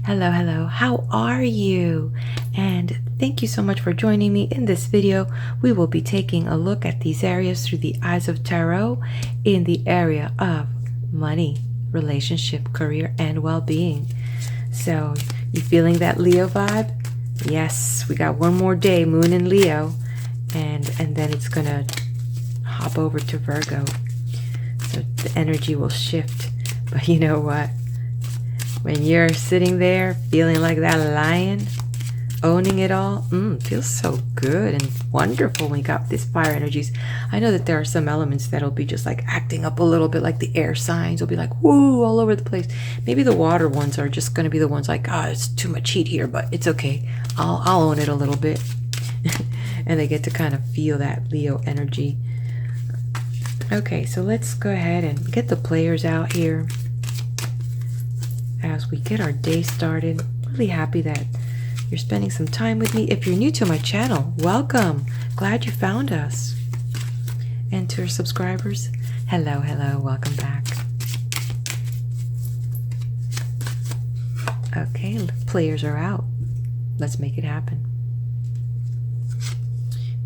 Hello, hello, how are you? And thank you so much for joining me in this video. We will be taking a look at these areas through the eyes of tarot in the area of money, relationship, career, and well-being. So, you feeling that Leo vibe? Yes, we got one more day, Moon in Leo, and then it's gonna hop over to Virgo. So the energy will shift. But you know what? When you're sitting there feeling like that lion, owning it all, feels so good and wonderful when you got these fire energies. I know that there are some elements that'll be just like acting up a little bit, like the air signs will be like, woo, all over the place. Maybe the water ones are just going to be the ones like, it's too much heat here, but it's okay. I'll own it a little bit. And they get to kind of feel that Leo energy. Okay, so let's go ahead and get the players out here as we get our day started. Really happy that you're spending some time with me. If you're new to my channel, welcome. Glad you found us. And to our subscribers, hello, welcome back. Okay, players are out. Let's make it happen.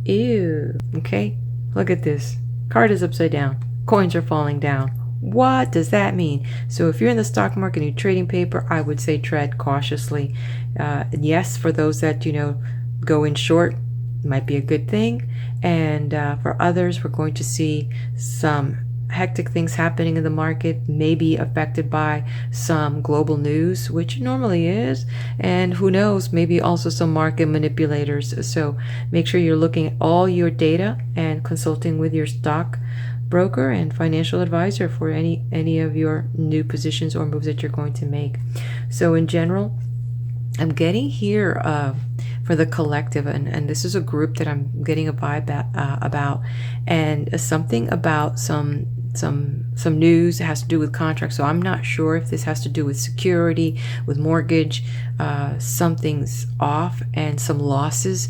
Ew. Okay, look at this. Card is upside down. Coins are falling down. What does that mean? So if you're in the stock market and you're trading paper, I would say tread cautiously. Yes, for those that, go in short, might be a good thing. And for others, we're going to see some hectic things happening in the market, maybe affected by some global news, which normally is. And who knows, maybe also some market manipulators. So make sure you're looking at all your data and consulting with your stock broker and financial advisor for any of your new positions or moves that you're going to make. So in general, I'm getting here for the collective, and this is a group that I'm getting a vibe about, and something about some news that has to do with contracts. So I'm not sure if this has to do with security, with mortgage. Something's off, and some losses.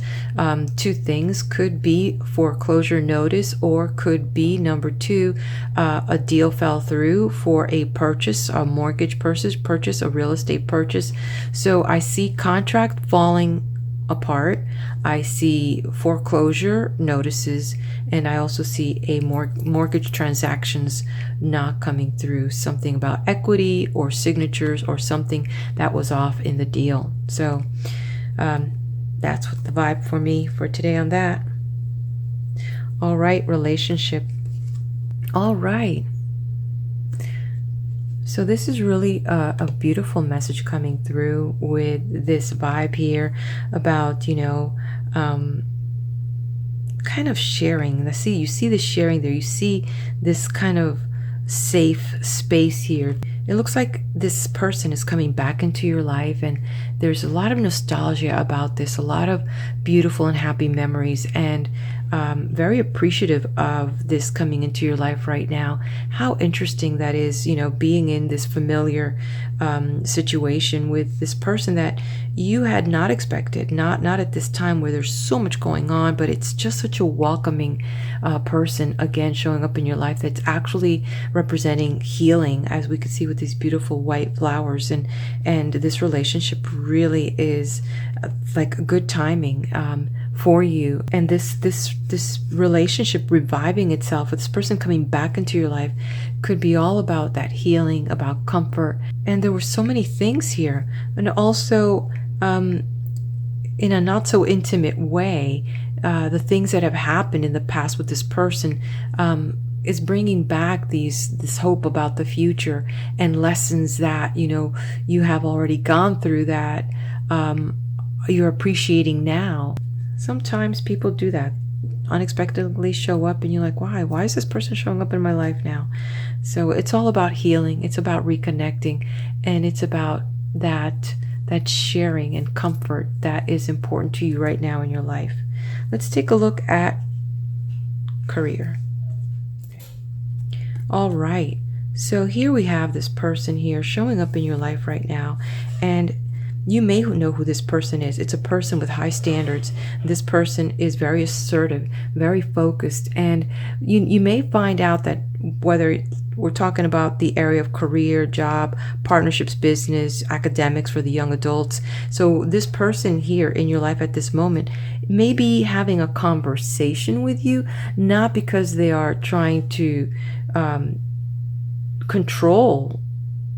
Two things could be foreclosure notice, or could be number two, a deal fell through for a purchase, a mortgage purchase, a real estate purchase. So I see contract falling apart. I see foreclosure notices, and I also see a mortgage transactions not coming through. Something about equity or signatures or something that was off in the deal. So that's what the vibe for me for today on that. All right, relationship. All right. So this is really a beautiful message coming through with this vibe here about, kind of sharing. You see the sharing there. You see this kind of safe space here. It looks like this person is coming back into your life, and there's a lot of nostalgia about this, a lot of beautiful and happy memories, and very appreciative of this coming into your life right now. How interesting that is, being in this familiar situation with this person that you had not expected, not at this time where there's so much going on, but it's just such a welcoming person, again, showing up in your life that's actually representing healing, as we could see with these beautiful white flowers. And this relationship really is like good timing for you, and this relationship reviving itself, with this person coming back into your life, could be all about that healing, about comfort. And there were so many things here, and also in a not so intimate way, the things that have happened in the past with this person is bringing back this hope about the future, and lessons that you have already gone through that you're appreciating now. Sometimes people do that, unexpectedly show up, and you're like, why is this person showing up in my life now? So it's all about healing. It's about reconnecting, and it's about that sharing and comfort that is important to you right now in your life. Let's take a look at career. All right, so here we have this person here showing up in your life right now, and you may know who this person is. It's a person with high standards. This person is very assertive, very focused, and you may find out that whether we're talking about the area of career, job, partnerships, business, academics for the young adults. So this person here in your life at this moment may be having a conversation with you, not because they are trying to control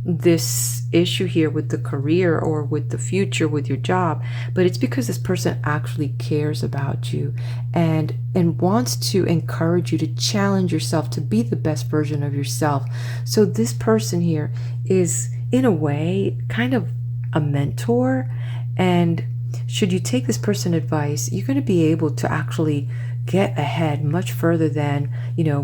this issue here with the career or with the future with your job, but it's because this person actually cares about you and wants to encourage you to challenge yourself to be the best version of yourself. So this person here is in a way kind of a mentor, and should you take this person's advice, you're going to be able to actually get ahead much further than,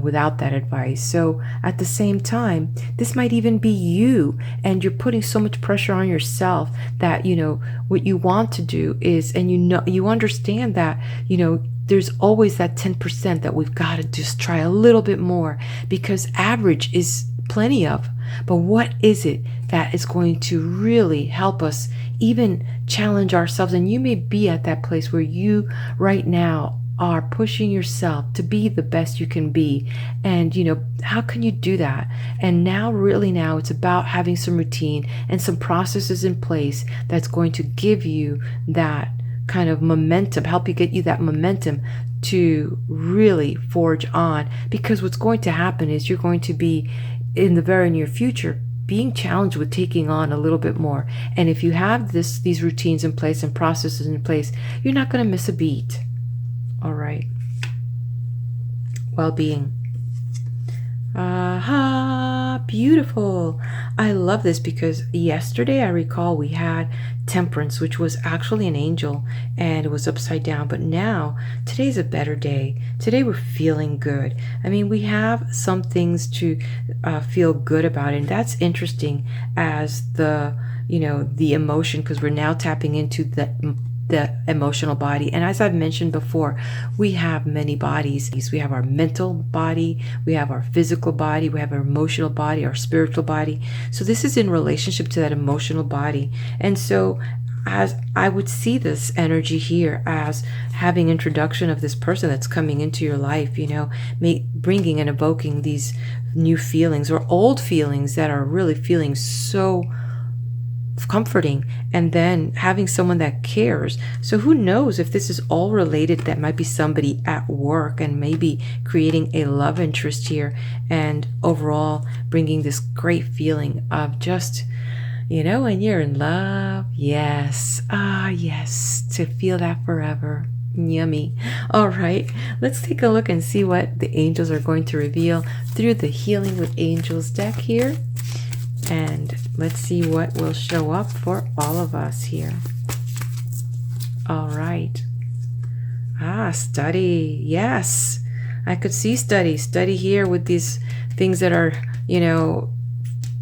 without that advice. So at the same time, this might even be you, and you're putting so much pressure on yourself that, what you want to do is, and you understand that, there's always that 10% that we've got to just try a little bit more, because average is plenty of. But what is it that is going to really help us even challenge ourselves? And you may be at that place where you right now are pushing yourself to be the best you can be. And, how can you do that? And now it's about having some routine and some processes in place that's going to give you that kind of momentum, help you get you that momentum to really forge on. Because what's going to happen is you're going to be in the very near future being challenged with taking on a little bit more. And if you have these routines in place and processes in place, you're not going to miss a beat. All right. Well-being. Beautiful. I love this because yesterday I recall we had Temperance, which was actually an angel, and it was upside down. But now, today's a better day. Today we're feeling good. I mean, we have some things to feel good about, and that's interesting as the emotion, because we're now tapping into the emotional body. And as I've mentioned before, we have many bodies. We have our mental body, we have our physical body, we have our emotional body, our spiritual body. So this is in relationship to that emotional body. And so as I would see this energy here as having introduction of this person that's coming into your life, bringing and evoking these new feelings or old feelings that are really feeling so comforting, and then having someone that cares. So who knows if this is all related? That might be somebody at work and maybe creating a love interest here, and overall bringing this great feeling of just, when you're in love. Yes. Yes. To feel that forever. Yummy. All right, let's take a look and see what the angels are going to reveal through the Healing with Angels deck here. And let's see what will show up for all of us here. All right. Study. Yes. I could see study. Study here with these things that are,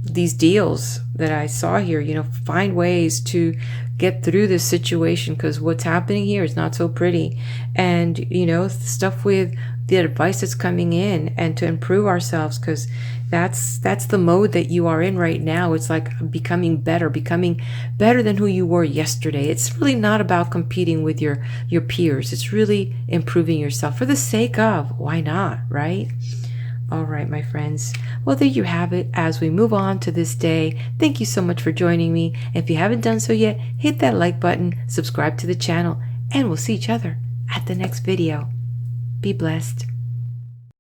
these deals that I saw here, find ways to get through this situation, because what's happening here is not so pretty. And, stuff with the advice that's coming in, and to improve ourselves, because that's the mode that you are in right now. It's like becoming better than who you were yesterday. It's really not about competing with your peers. It's really improving yourself for the sake of, why not, right? All right, my friends. Well, there you have it. As we move on to this day, thank you so much for joining me. If you haven't done so yet, hit that like button, subscribe to the channel, and we'll see each other at the next video. Be blessed.